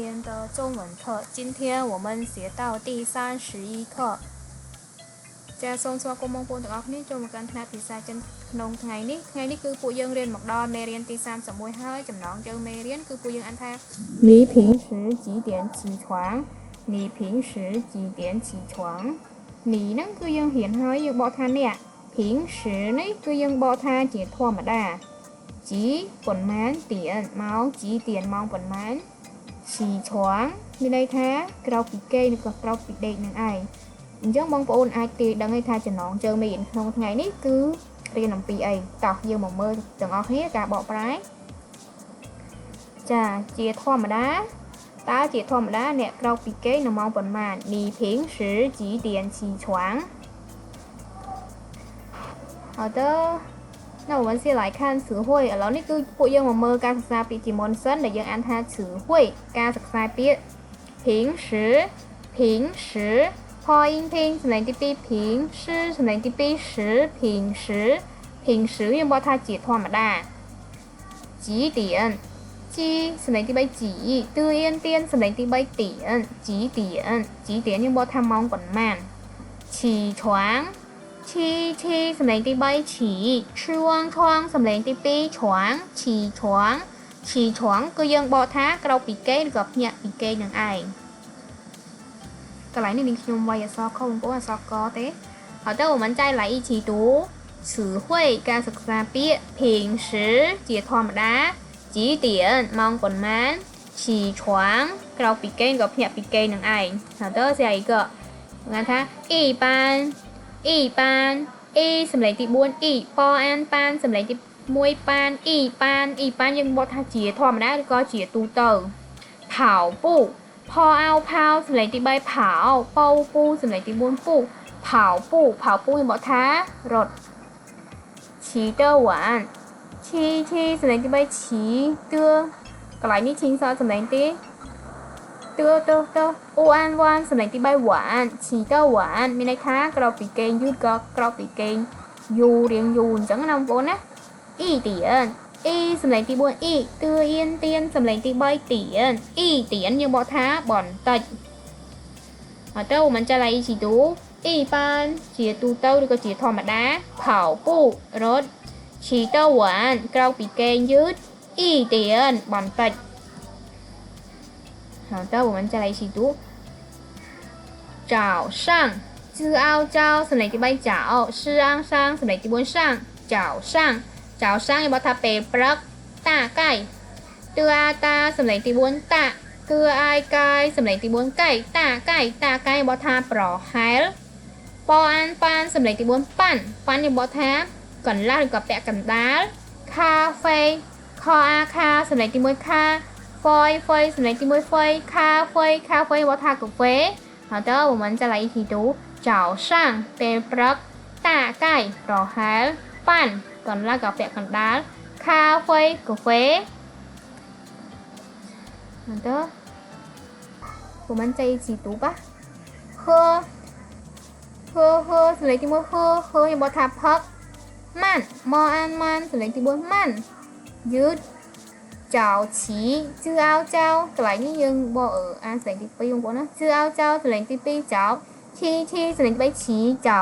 天的中文课，今天我们学到第31课ចាសូមស្វាគមន៍បងប្អូនទាំងអស់គ្នាចូលមកកាន់ថ្នាក់ភាសាចិនក្នុងថ្ងៃនេះគឺពួកយើងរៀនមកដល់មេរៀនទី31ហើយចំណងជើងមេរៀនគឺពួកយើងអានថា你平时几点起床你平时几点起床นี่ហ្នឹងគឺយើងរៀនហើយយើងបកថាអ្នក平时នេះគឺយើងបកថាជាធម្មតា几ប៉ុន្មានទៀនម៉ោង几ទៀនម៉ោងប៉ុន្មាន起床មានន័យថាក្រោកពីគេឬក៏ក្រោកពីដេកនឹងឯងអញ្ចឹងបងប្អូនអាចទាយដឹងថាចំណងជើងមេរៀនក្នុងថ្ងៃនេះគឺរៀនអំពីអីតោះយើងមកមើលទាំងអស់គ្នាការបកប្រែចាជាធម្មតាតើជាធម្មតាអ្នកក្រោកពីគេនៅម៉ោងប៉ុន្មាន你平时几点起床好的那我们先来看词汇ឥឡូវនេះគឺពួកយើងមកមើលការសិក្សាពាក្យជាមុនសិនដែលយើងអានថា词汇ការសិក្សាពាក្យ平时พอ音拼សំឡេងទី2平时សំឡេងទី2时平时យើងបកថាជាធម្មតា几点几សំឡេងទី3几តឿអៀនទៀនសំឡេងទី3ទៀន几点យើងបកថាម៉ោងប៉ុន្មាន起床七សំឡេងទី3起吃วง窗សំឡេងទី2床起床គឺយើងបកថាក្រោកពីគេឬក៏ភ្ញាក់ពីគេនឹងឯងកន្លែងនេះខ្ញុំវាយអក្សរខុសបងប្អូនអក្សរកទេ好的我们再来一起读词汇ការសិក្សាពាក្យ平时ជាធម្មតា几点ម៉ោងប៉ុន្មាន起床ក្រោកពីគេឬក៏ភ្ញាក់ពីគេនឹងឯង好的下一个งั้นថា一般សំឡេងទី4ប៉អានប៉ានសំឡេងទី1ប៉ានប៉ានយើងបកថាជាធម្មតាឬក៏ជាទូទៅ跑步ផោអោផោសំឡេងទី3ផោប៉ោពូសំឡេងទី4ពូ跑步យើងបកថារត់骑得晚骑សំឡេងទី3骑ទឿកន្លែងនេះឈីងសសំឡេងទីទឿអូអានវ៉ានសំឡេងទី3វ៉ាន骑得晚មានន័យថាក្រោកពីគេងយឺតក៏ក្រោកពីគេងយូររៀងយូរអញ្ចឹងណាបងប្អូនណា一点សំឡេងទី4តឿអៀនទៀនសំឡេងទី3ទៀនទៀនយើងបកថាបន្តិច好的我们再来一起读一般ជាទូទៅឬក៏ជាធម្មតា跑步រត់骑得晚ក្រោកពីគេងយឺត一点បន្តិច好的我们再来一起读早上知凹招សំឡេងទី3早是昂上សំឡេងទី4上早上យើងបកថាពេលព្រឹកតាកាយទឿអាតាសំឡេងទី4តាគឺអាយកាយសំឡេងទី4កាយតាកាយបកថាប្រហែលប៉អានប៉ានសំឡេងទី4ប៉ាន់យើងបកថាកន្លះឬក៏ពាក់កណ្ដាលខាហ្វេខអាខាសំឡេងទី1ខាហ្វយសំឡេងទី1ហ្វយខាហ្វយបកថាកាហ្វេ好的我们再来一起读早上ពេលព្រឹកតាកាយប្រហែលប៉ាន់កន្លះក៏ពាក់កណ្ដាល咖啡កាហ្វេ好的我们再一起读吧喝សំឡេងទី1喝យើងបកថាផឹកម៉ាន់ម៉អានម៉ាន់សំឡេងទី4ម៉ាន់យឺតចៅឈីជឿអោចៅកន្លែងនេះយើងបកអានសំឡេងទី2បងប្អូនណាជឿអោចៅសំឡេងទី2ចៅឈីសំឡេងទី3ឈីចៅ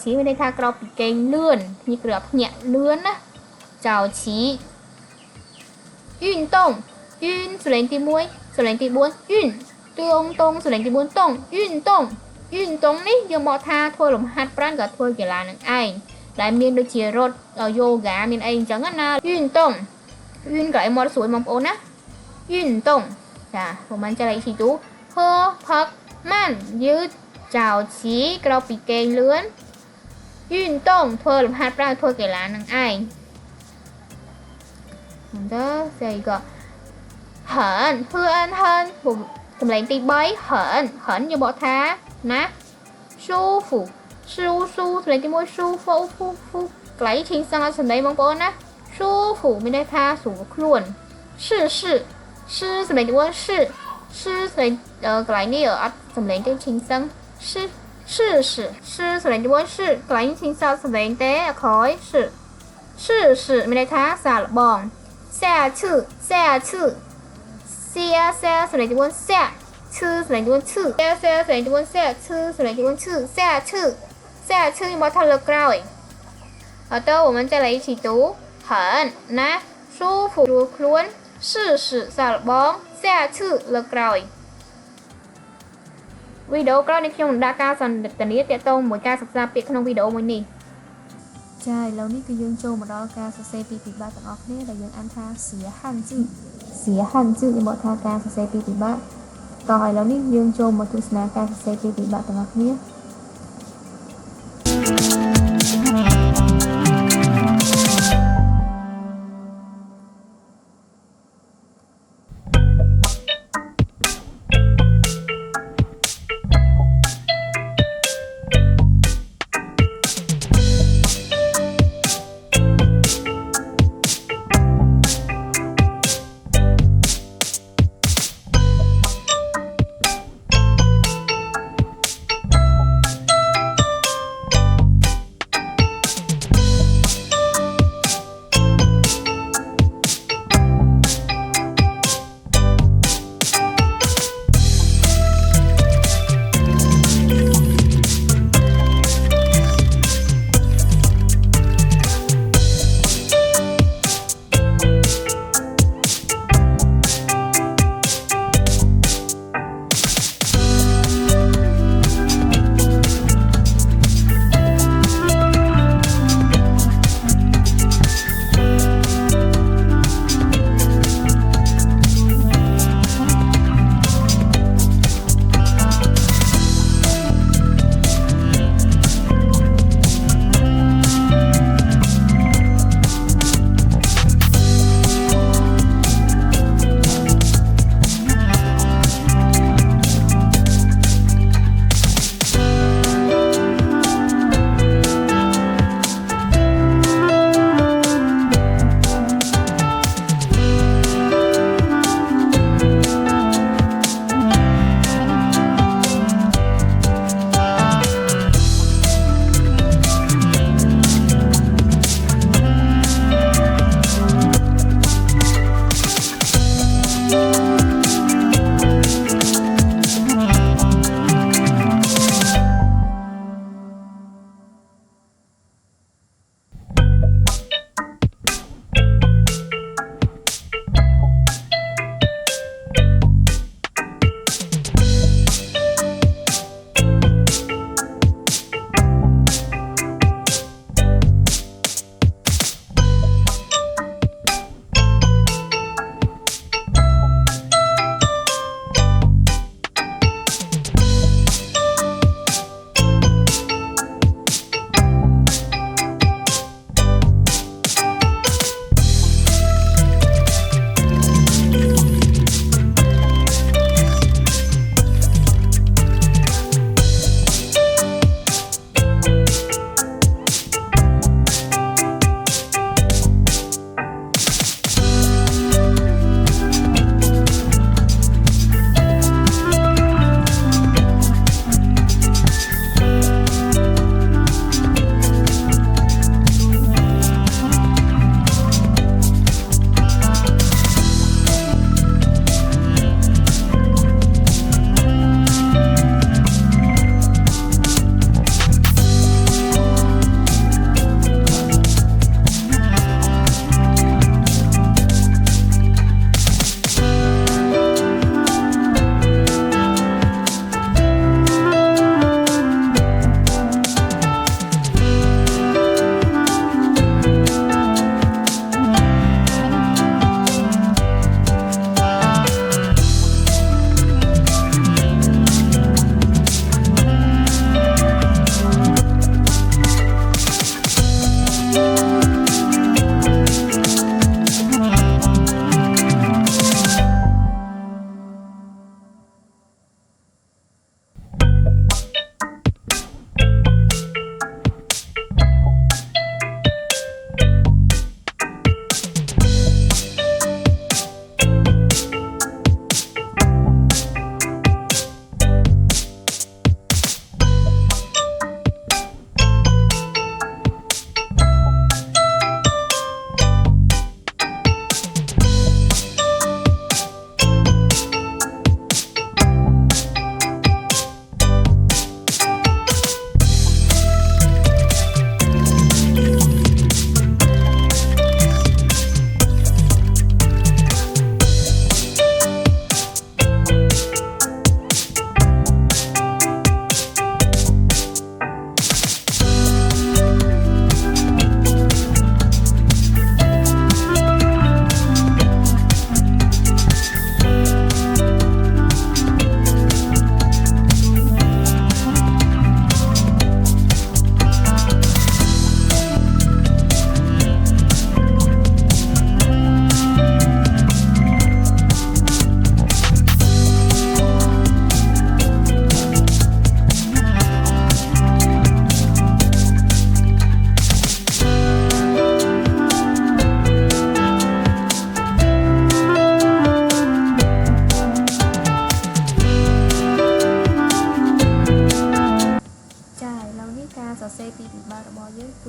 ឈីមានន័យថាក្រោកពីគេងលឿននេះគ្រាភ្ញាក់លឿនណាចៅឈី运动សំឡេងទី1សំឡេងទី4运តងសំឡេងទី4តង运动នេះយើងបកថាធ្វើលំហាត់ប្រាណក៏ធ្វើកីឡានឹងឯងដែលមានដូចជារត់យូហ្គាមានអីអញ្ចឹងណា运动ក៏ឲ្យមកស្រួយបងប្អូនណា运动ចា我们再来一起读喝ផឹកម៉ាន់យឺតចៅឈីក្រោកពីគេងលឿន运动ធ្វើលំហាត់ប្រាណធ្វើកីឡានឹងឯងហ៎这一个很សំឡេងទី3很យើងបកថាណាស៊ូហ្វូសំឡេងទី1ស៊ូហ្វូកន្លែងឈីងសងសំឡេងបងប្អូនណាស៊ូហ្វូមានន័យថាស្រួលខ្លួនស៊សំឡេងទី4ស៊សំឡេងកន្លែងនេះអត់សំឡេងទេឈីងសងស៊សំឡេងទី4ស៊កន្លែងឈីងសងសំឡេងទេអក្រោយស៊មានន័យថាសាឡបង下次 xe xe số này chữ quân xe chư số này chữ quân chư xe xe số này chữ quân xe chư số này chữ quân chư xe chư nhưng mà thật lực rồi ở đâu 我们再来一起读很นะ舒服ดูខ្លួន试试សាឡបងxe chư lực rồi វីដេអូក្រោយនេះខ្ញុំនឹងដាក់ការសន្ទនាទាក់ទងមួយការសិក្សាពាក្យក្នុងវីដេអូមួយនេះចាឥឡូវនេះគឺយើងចូលមកដល់ការសរសេរពីពិបាកទាំងអស់គ្នាដែលយើងអានថាเสีย汉字យើងบอกថាការសរសេរពីពិបាកតោះឥឡូវនេះយើងចូលមកទស្សនាការសរសេរពីពិបាកទាំងអស់គ្នា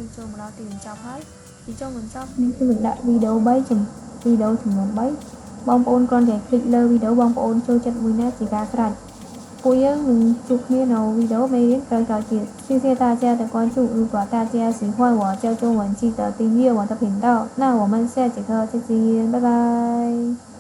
គឺចូលមកដល់ទីបញ្ចប់ហើយពីចុងបញ្ចប់ នេះគឺmìnhដាក់វីដេអូ3ចំនួន3បងប្អូនគ្រាន់តែคลิกលើវីដេអូបងប្អូនចូលចិត្តមួយណាជាការស្រេចពួកយើងនឹងជួបគ្នានៅវីដេអូមេរៀនក្រោយៗទៀត谢谢大家的关注如果大家喜欢我教中文记得订阅我的频道那我们下节课再见拜拜